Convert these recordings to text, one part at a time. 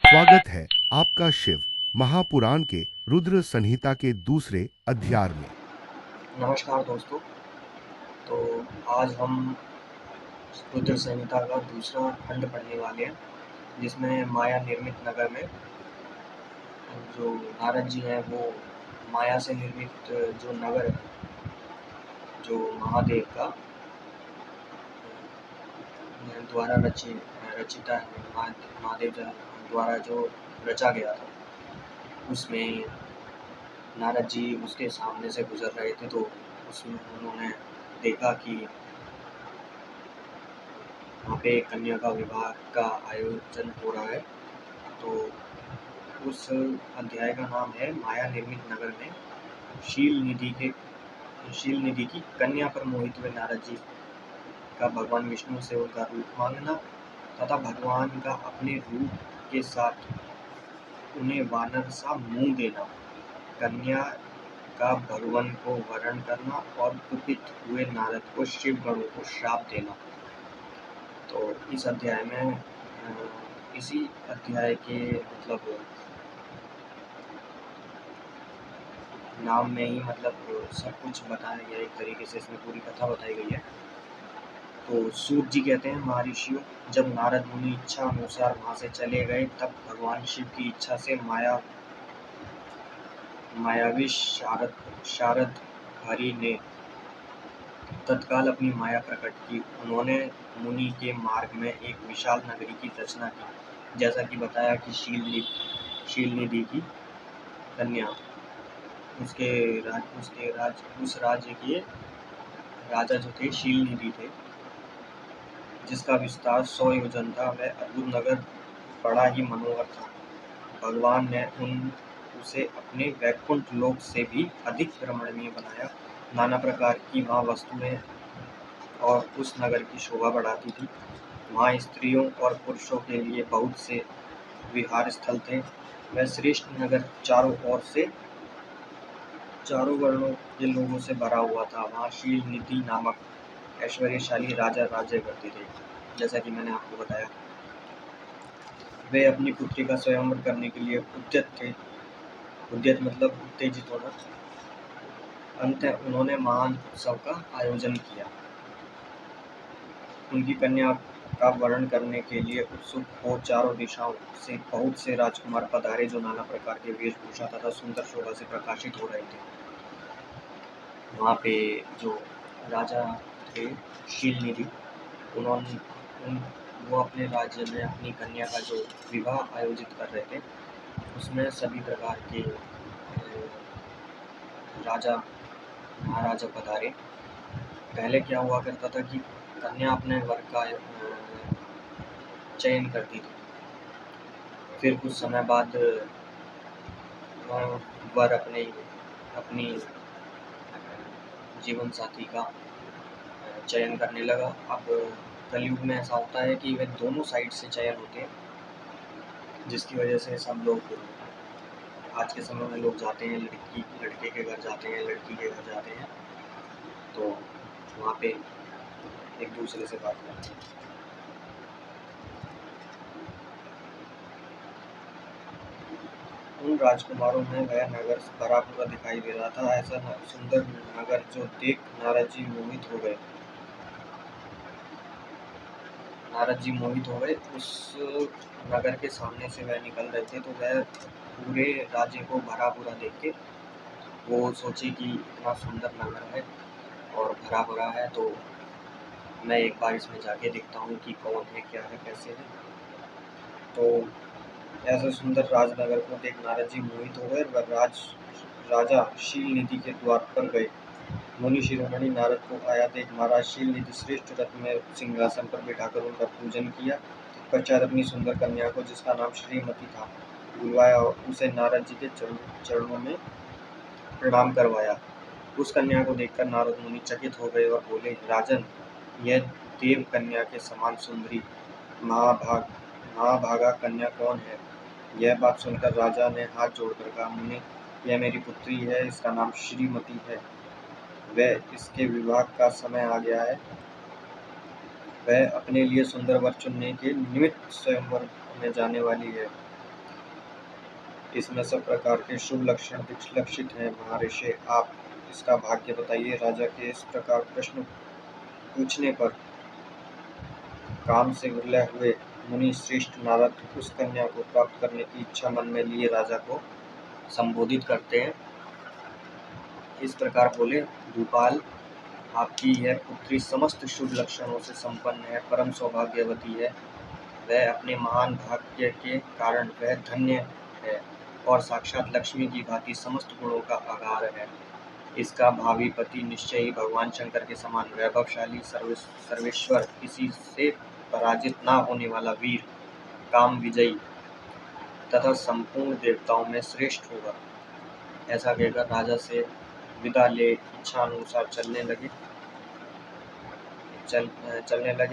स्वागत है आपका शिव महापुराण के रुद्र संहिता के दूसरे अध्याय में। नमस्कार दोस्तों। तो आज हम रुद्र संहिता का दूसरा खंड पढ़ने वाले हैं, जिसमें माया निर्मित नगर में जो नारद जी हैं वो माया से निर्मित जो नगर है, जो महादेव का द्वारा रचिता है, महादेव द्वारा जो रचा गया था, उसमें नारद जी उसके सामने से गुजर रहे थे। तो उसमें उन्होंने देखा कि वहाँ पे कन्या का विवाह का आयोजन हो रहा है। तो उस अध्याय का नाम है माया निर्मित नगर में शील निधि की कन्या पर मोहित हुए नारद जी का भगवान विष्णु से उनका रूप मांगना तथा भगवान का अपने रूप के साथ उन्हें वानर सा मुंह देना, कन्या का भगवान को वरण करना और कुपित हुए नारद को शिव गणों को श्राप देना। तो इस अध्याय में इसी अध्याय के मतलब नाम में ही सब कुछ बताया गया, एक तरीके से इसमें पूरी कथा बताई गई है। तो सूत जी कहते हैं, महर्षियों, जब नारद मुनि इच्छा अनुसार वहाँ से चले गए, तब भगवान शिव की इच्छा से मायावी शारद हरि ने तत्काल अपनी माया प्रकट की। उन्होंने मुनि के मार्ग में एक विशाल नगरी की रचना की, जैसा कि बताया कि शील निधि की कन्या उस राज्य के राजा जो थे शील निधि थे, जिसका विस्तार 100 योजन था। वह अद्भुत नगर बड़ा ही मनोहर था। भगवान ने उसे अपने वैकुंठ लोक से भी अधिक रमणीय बनाया। नाना प्रकार की वहाँ वस्तुएं और उस नगर की शोभा बढ़ाती थी। वहाँ स्त्रियों और पुरुषों के लिए बहुत से विहार स्थल थे। वह श्रेष्ठ नगर चारों वर्णों के लोगों से भरा हुआ था। वहाँ शील निधि नामक ऐश्वर्यशाली राजा राज्य करते थे, जैसा कि मैंने आपको बताया। वे अपनी पुत्री का स्वयंवर करने के लिए उद्यत थे। उद्यत मतलब उत्तेजित होना। अंत उन्होंने महान उत्सव का आयोजन किया। उनकी कन्या का वर्ण करने के लिए उत्सुक हो चारों दिशाओं से बहुत से राजकुमार पधारे, जो नाना प्रकार के वेशभूषा तथा सुंदर शोभा से प्रकाशित हो रहे थे। वहाँ पे जो राजा थे शीलनिधि, वो अपने राज्य में अपनी कन्या का जो विवाह आयोजित कर रहे थे, उसमें सभी प्रकार के राजा महाराजा पधारे। पहले क्या हुआ करता था कि कन्या अपने वर का चयन करती थी, फिर कुछ समय बाद वर अपनी जीवन साथी का चयन करने लगा। अब कलयुग में ऐसा होता है कि वे दोनों साइड से चयन होते हैं, जिसकी वजह से सब लोग आज के समय में लोग जाते हैं, लड़के के घर जाते हैं, लड़की के घर जाते हैं, तो वहाँ पे एक दूसरे से बात करते हैं। उन राजकुमारों में वह नगर भरा पूरा दिखाई दे रहा था। ऐसा सुंदर नगर जो देख नारद जी मोहित हो गए। उस नगर के सामने से वह निकल रहे थे, तो वह पूरे राज्य को भरा पूरा देख के वो सोचे कि इतना सुंदर नगर है और भरा भरा है, तो मैं एक बार इसमें जाके देखता हूँ कि कौन है, क्या है, कैसे है। तो ऐसे सुंदर राजनगर को देख नारद जी मोहित हो गए और राजा शील निधि के द्वार पर गए। मुनि शिरोमणि नारद को आया देख महाराज शील निधि श्रेष्ठ रथ में सिंहासन पर बिठाकर उनका पूजन किया। पश्चात अपनी सुंदर कन्या को, जिसका नाम श्रीमती था, बुलवाया और उसे नारद जी के चरणों में प्रणाम करवाया। उस कन्या को देखकर नारद मुनि चकित हो गए और बोले, राजन, यह देव कन्या के समान सुंदरी महाभागा कन्या कौन है? यह बात सुनकर राजा ने हाथ जोड़कर कहा, मुनि, यह मेरी पुत्री है, इसका नाम श्रीमती है। वह इसके विवाह का समय आ गया है। वह अपने लिए सुंदर वर चुनने के निमित्त स्वयंवर में जाने वाली है। इसमें सब प्रकार के शुभ लक्षण लक्षित हैं। महर्षि, आप इसका भाग्य बताइए। राजा के इस प्रकार प्रश्न पूछने पर काम से विरले हुए मुनि श्रेष्ठ नारद उस कन्या को प्राप्त करने की इच्छा मन में लिए राजा को संबोधित करते हैं। इस प्रकार बोले, भूपाल, आपकी यह पुत्री समस्त शुभ लक्षणों से संपन्न है, परम सौभाग्यवती है। वह अपने महान भाग्य के कारण वह धन्य है और साक्षात लक्ष्मी की भांति समस्त गुणों का आधार है। इसका भावी पति निश्चय ही भगवान शंकर के समान वैभवशाली, सर्वेश्वर, किसी से पराजित ना होने वाला वीर, काम विजयी तथा संपूर्ण देवताओं में श्रेष्ठ होगा। ऐसा कहकर राजा से विदा ले इच्छा अनुसार चलने लगे।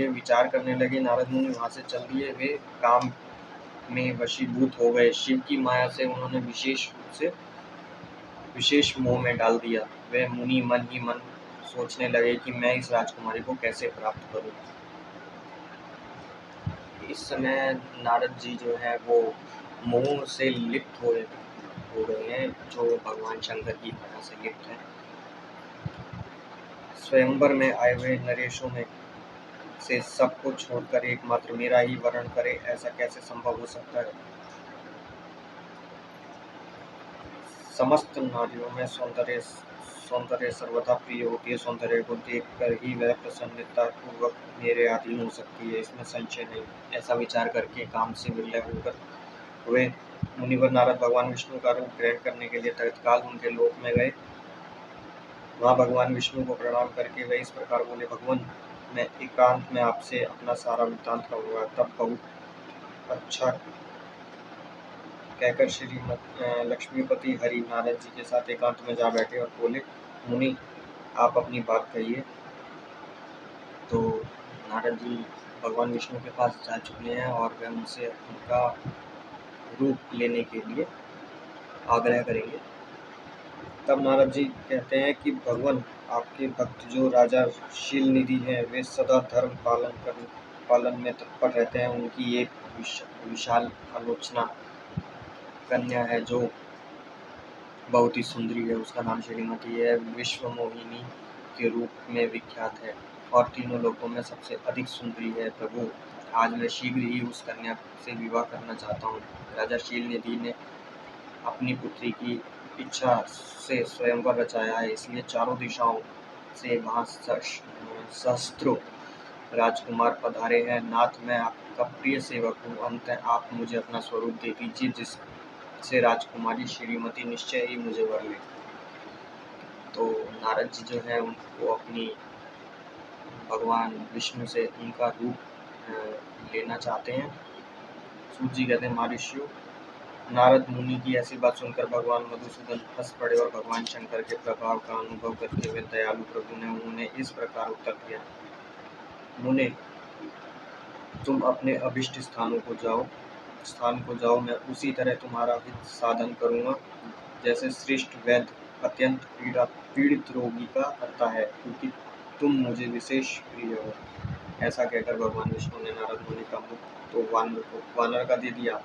विचार करने लगे। नारद मुनि वहां से चल दिए। वे काम में वशीभूत हो गए। शिव की माया से उन्होंने विशेष मोह में डाल दिया। वे मुनि मन ही मन सोचने लगे कि मैं इस राजकुमारी को कैसे प्राप्त करूं। इस समय नारद जी जो है वो मोह से लिप्त हो गए हैं, जो भगवान शंकर की माया से लिप्त हैं। स्वयंवर में आए हुए नरेशों में से सबको छोड़कर एकमात्र मेरा ही वर्ण करे, ऐसा कैसे संभव हो सकता है। समस्त नारियों में सौंदर्य सर्वथा प्रिय होती है। सौंदर्य को देखकर ही वह प्रसन्नता पूर्वक मेरे अधीन हो सकती है, इसमें संशय नहीं। ऐसा विचार करके काम से विरले होकर हुए मुनिवर नारद भगवान विष्णु का रूप ग्रहण करने के लिए तत्काल उनके लोक में गए। वहाँ भगवान विष्णु को प्रणाम करके वे इस प्रकार बोले, भगवान, मैं एकांत में आपसे अपना सारा वृत्तांत कहूँगा। तब बहुत अच्छा कहकर श्री लक्ष्मीपति हरि नारद जी के साथ एकांत में जा बैठे और बोले, मुनि, आप अपनी बात कहिए। तो नारद जी भगवान विष्णु के पास जा चुके हैं और वे उनसे उनका रूप लेने के लिए आग्रह करेंगे। तब नारद जी कहते हैं कि भगवान, आपके भक्त जो राजा शील निधि हैं, वे सदा धर्म पालन में तत्पर रहते हैं। उनकी एक विशाल आलोचना कन्या है जो बहुत ही सुंदरी है। उसका नाम श्रीमती है। विश्व मोहिनी के रूप में विख्यात है और तीनों लोगों में सबसे अधिक सुंदरी है। प्रभु, आज मैं शीघ्र ही उस कन्या से विवाह करना चाहता हूँ। राजा शील निधि ने अपनी पुत्री की इच्छा से स्वयंवर रचाया है, इसलिए चारों दिशाओं से वहाँ सहस्त्रों राजकुमार पधारे हैं। नाथ, मैं आपका प्रिय सेवक हूँ। अंत आप मुझे अपना स्वरूप दे दीजिए, जिससे राजकुमारी श्रीमती निश्चय ही मुझे वर ले। तो नारद जी जो है उनको अपनी भगवान विष्णु से उनका रूप लेना चाहते हैं। सूत जी कहते हैं, महर्षियों, नारद मुनि की ऐसी बात सुनकर भगवान मधुसूदन हंस पड़े और भगवान शंकर के प्रभाव का अनुभव करते हुए दयालु प्रभु ने उन्हें इस प्रकार उत्तर दिया, मुने, तुम अपने अभिष्ट स्थान को जाओ। मैं उसी तरह तुम्हारा हित साधन करूंगा जैसे श्रेष्ठ वैद्य अत्यंत पीड़ित रोगी का करता है, क्योंकि तुम मुझे विशेष प्रिय हो। ऐसा कहकर भगवान विष्णु ने नारद मुनि का मुख तो वानर का दे दिया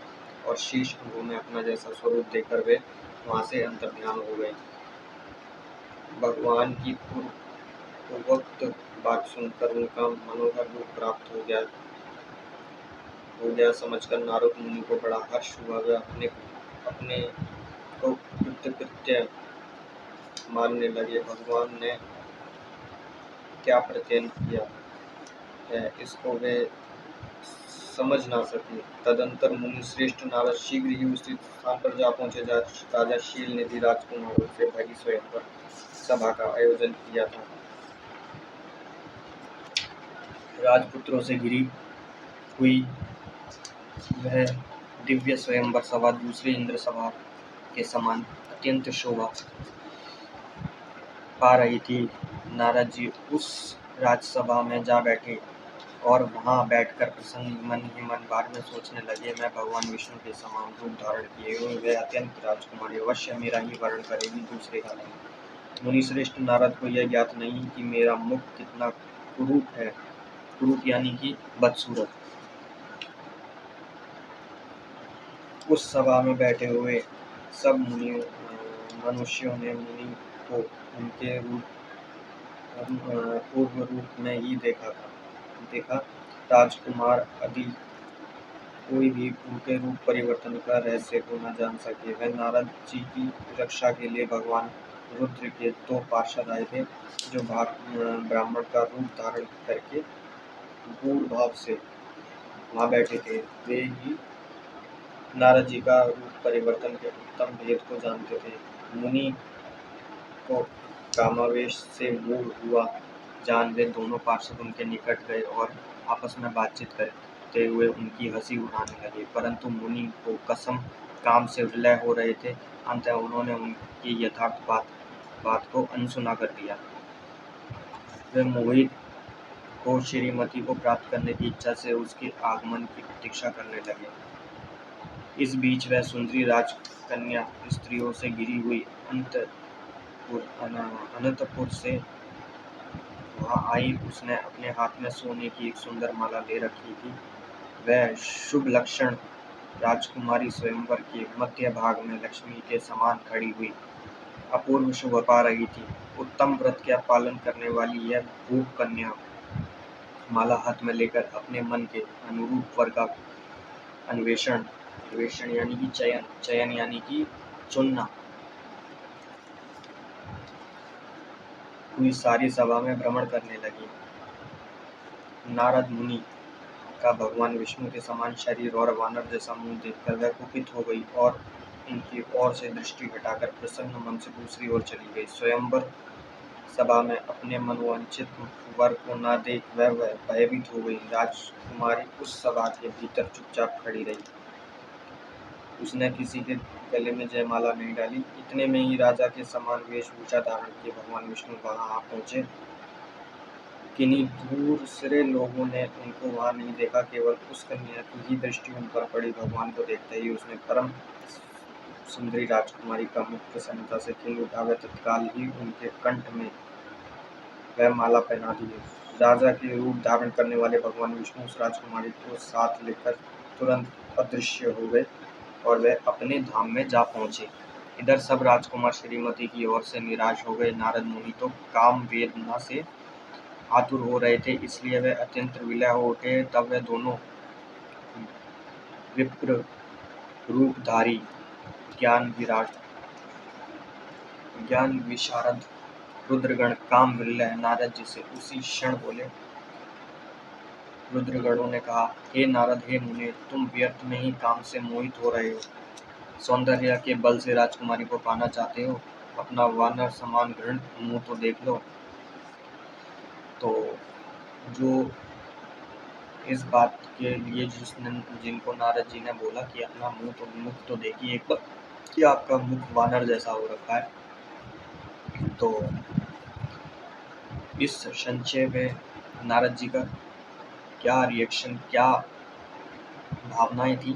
और शीश अंगों में अपना जैसा स्वरूप देकर वे वहां से अंतर्ध्यान हो गए। भगवान की पूर्वोक्त बात सुनकर उनका मनोहर रूप प्राप्त हो गया समझकर नारद मुनि को बड़ा हर्ष हुआ। वे अपने को कृत्य मानने लगे। भगवान ने क्या प्रत्यय किया है, इसको वे समझ ना सके। तदंतर मुनि श्रेष्ठ नारद शीघ्र ही उस स्थान पर जा पहुंचे। राजा शील निधि राजकुमारों से भरी स्वयंवर सभा का आयोजन किया था। राजपुत्रों से घिरी हुई वह दिव्य स्वयंवर सभा दूसरी इंद्र सभा के समान अत्यंत शोभा पा रही थी। नारद जी उस राजसभा में जा बैठे और वहां बैठकर प्रसन्न मन ही मन बाद में सोचने लगे, मैं भगवान विष्णु के समान रूप धारण किए हुए वे अत्यंत राजकुमारी अवश्य मेरा ही वर्ण करेगी, दूसरे का नहीं। मुनि श्रेष्ठ नारद को यह ज्ञात नहीं कि मेरा मुख कितना कुरूप है, कुरूप यानी कि बदसूरत। उस सभा में बैठे हुए सब मनुष्यों ने मुनि को उनके पूर्व रूप में ही देखा। राजकुमार आदि कोई भी उनके रूप परिवर्तन का रहस्य को न जान सके। वह नारद जी की रक्षा के लिए भगवान रुद्र के 2 पार्षद आए थे, जो ब्राह्मण का रूप धारण करके गूढ़ भाव से वहाँ बैठे थे। वे ही नारद जी का रूप परिवर्तन के उत्तम भेद को जानते थे। मुनि को कामावेश से मूढ़ हुआ जान वे दोनों पार्षद उनके निकट गए और आपस में बातचीत करते हुए उनकी हंसी उड़ाने लगे, परंतु मुनि को कसम काम से विलय हो रहे थे। अंततः उन्होंने उनकी यथार्थ बात को अनसुना कर दिया। वे मोहित को श्रीमती को प्राप्त करने की इच्छा से उसके आगमन की प्रतीक्षा करने लगे। इस बीच वह सुंदरी राजकन्या स्त्रियों से घिरी हुई अनंतपुर से वहाँ आई। उसने अपने हाथ में सोने की एक सुंदर माला ले रखी थी। वह शुभ लक्षण राजकुमारी स्वयंवर के मध्य भाग में लक्ष्मी के समान खड़ी हुई अपूर्व शोभा पा रही थी। उत्तम व्रत का पालन करने वाली यह भूप कन्या माला हाथ में लेकर अपने मन के अनुरूप वर का अन्वेषण यानी कि चयन यानी कि चुनना हुई सारी सभा में भ्रमण करने लगी। नारद मुनि का भगवान विष्णु के समान शरीर और वानर जैसा मुंह देखकर वह कुपित हो गई और इनकी ओर से दृष्टि हटाकर प्रसन्न मन से दूसरी ओर चली गई। स्वयंवर सभा में अपने मनोवांछित वर को न देख वह भयभीत हो गई। राजकुमारी उस सभा के भीतर चुपचाप खड़ी रही। उसने किसी के गले में जयमाला नहीं डाली। इतने में ही राजा के समान वेशभूषा धारण किए भगवान विष्णु वहां आ पहुंचे। किन्हीं दूसरे लोगों ने उनको वहां नहीं देखा, केवल उस कन्या की ही दृष्टि उन पर पड़ी। भगवान को देखते ही उसने परम सुंदरी राजकुमारी का मुख प्रसन्नता से खिल उठा। वह तत्काल ही उनके कंठ में वह माला पहना दी। राजा के रूप धारण करने वाले भगवान विष्णु उस राजकुमारी को साथ लेकर तुरंत अदृश्य हो गए और वे अपने धाम में जा पहुंचे। इधर सब राजकुमार श्रीमती की ओर से निराश हो गए। नारद मुनि तो काम वेदना से आतुर हो रहे थे, इसलिए वे अत्यंत विलय हो उठे। तब वे दोनों विप्र रूपधारी ज्ञान विशारद रुद्रगण काम विलय नारद जी से उसी क्षण बोले। रुद्रगणों ने कहा, हे नारद, हे मुनि, तुम व्यर्थ में ही काम से मोहित हो रहे हो। सौंदर्य के बल से राजकुमारी को पाना चाहते हो। अपना वानर समान घृण मुंह तो देख लो। तो जो इस बात के लिए जिनको नारद जी ने बोला कि अपना मुख तो देखिए एक बार कि आपका मुख वानर जैसा हो रखा है। तो इस संचय में नारद जी का क्या रिएक्शन, क्या भावनाएं थी,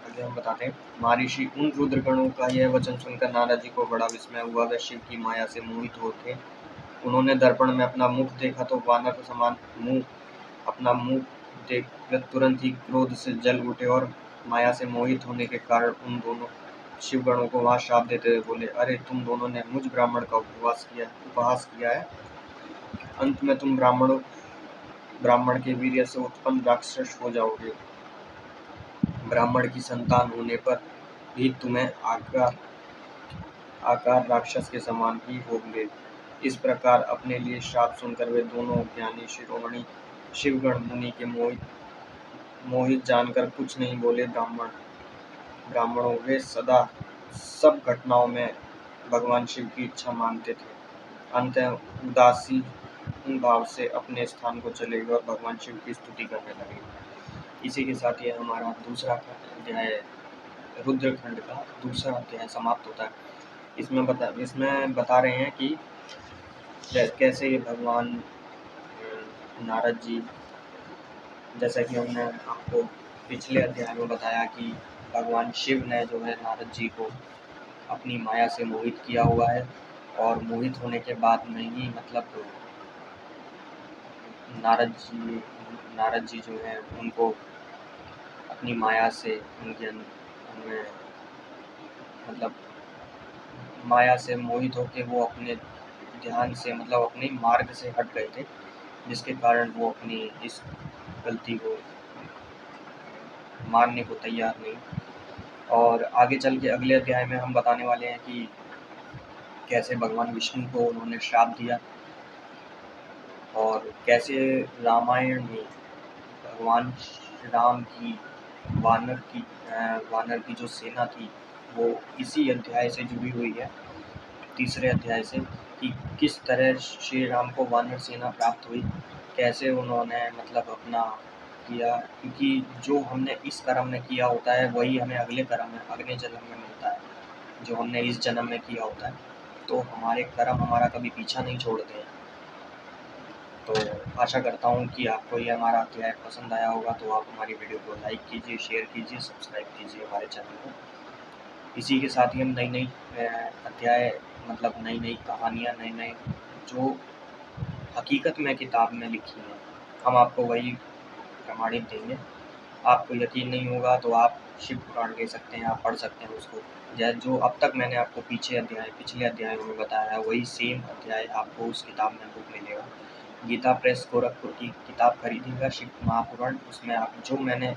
आगे हम बताते हैं। महर्षि उन रुद्रगणों का यह वचन सुनकर नारद जी को बड़ा विस्मय हुआ। वे शिव की माया से मोहित होते। उन्होंने दर्पण में अपना मुख देखा तो वानर समान अपना मुंह देख तुरंत ही क्रोध से जल उठे और माया से मोहित होने के कारण उन दोनों शिवगणों को वहां शाप देते हुए बोले, अरे तुम दोनों ने मुझ ब्राह्मण का उपहास किया है। अंत में तुम ब्राह्मण के वीर्य से उत्पन्न राक्षस हो जाओगे। ब्राह्मण की संतान होने पर भी तुम्हें आकार राक्षस के समान ही होंगे। इस प्रकार अपने लिए श्राप सुनकर वे दोनों ज्ञानी शिरोमणि शिवगण मुनि के मोहित जानकर कुछ नहीं बोले। ब्राह्मणों वे सदा सब घटनाओं में भगवान शिव की इच्छा मानते थे। अंततः उदासी भाव से अपने स्थान को चले गए और भगवान शिव की स्तुति करने लगे। इसी के साथ ये हमारा दूसरा अध्याय रुद्रखंड का दूसरा अध्याय समाप्त होता है। इसमें बता रहे हैं कि कैसे ये भगवान नारद जी, जैसा कि हमने आपको पिछले अध्याय में बताया कि भगवान शिव ने जो है नारद जी को अपनी माया से मोहित किया हुआ है और मोहित होने के बाद में ही मतलब नारद जी जो है उनको अपनी माया से उनमें मतलब माया से मोहित होकर वो अपने ध्यान से मतलब अपने मार्ग से हट गए थे, जिसके कारण वो अपनी इस गलती को मानने को तैयार नहीं। और आगे चल के अगले अध्याय में हम बताने वाले हैं कि कैसे भगवान विष्णु को उन्होंने श्राप दिया और कैसे रामायण में भगवान राम की वानर की जो सेना थी वो इसी अध्याय से जुड़ी हुई है, तीसरे अध्याय से, कि किस तरह श्री राम को वानर सेना प्राप्त हुई, कैसे उन्होंने मतलब अपना किया, क्योंकि जो हमने इस कर्म में किया होता है वही हमें अगले कर्म में अगले जन्म में मिलता है, जो हमने इस जन्म में किया होता है। तो हमारे कर्म हमारा कभी पीछा नहीं छोड़ते हैं। तो आशा करता हूँ कि आपको ये हमारा अध्याय पसंद आया होगा, तो आप हमारी वीडियो को लाइक कीजिए, शेयर कीजिए, सब्सक्राइब कीजिए हमारे चैनल को। इसी के साथ ही हम नई नई अध्याय मतलब नई नई कहानियाँ, नए नए जो हकीकत में किताब में लिखी हैं, हम आपको वही प्रमाणित देंगे। आपको यकीन नहीं होगा तो आप शिव पुराण ले सकते हैं, आप पढ़ सकते हैं उसको। जो अब तक मैंने आपको पिछले अध्यायों में बताया है वही सेम अध्याय आपको उस किताब में बुक मिलेगा। गीता प्रेस गोरखपुर की किताब खरीदिएगा, शिव महापुराण। उसमें आप जो मैंने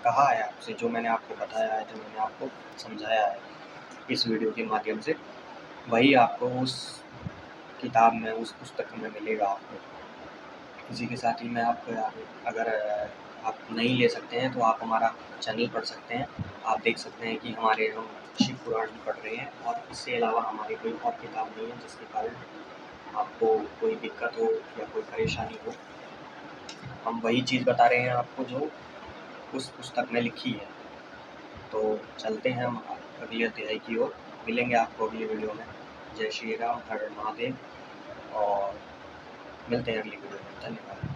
कहा है आपसे, जो मैंने आपको बताया है, जो मैंने आपको समझाया है इस वीडियो के माध्यम से, वही आपको उस किताब में, उस पुस्तक में मिलेगा आपको। इसी के साथ ही मैं आपको अगर आप नहीं ले सकते हैं तो आप हमारा चैनल पढ़ सकते हैं। आप देख सकते हैं कि हम शिव पुराण ही पढ़ रहे हैं और इसके अलावा हमारी कोई और किताब नहीं है जिसके कारण आपको कोई दिक्कत हो या कोई परेशानी हो। हम वही चीज़ बता रहे हैं आपको जो उस पुस्तक में लिखी है। तो चलते हैं हम अगले अध्याय की ओर। मिलेंगे आपको अगली वीडियो में। जय श्री राम, हर हर महादेव, और मिलते हैं अगली वीडियो में। धन्यवाद।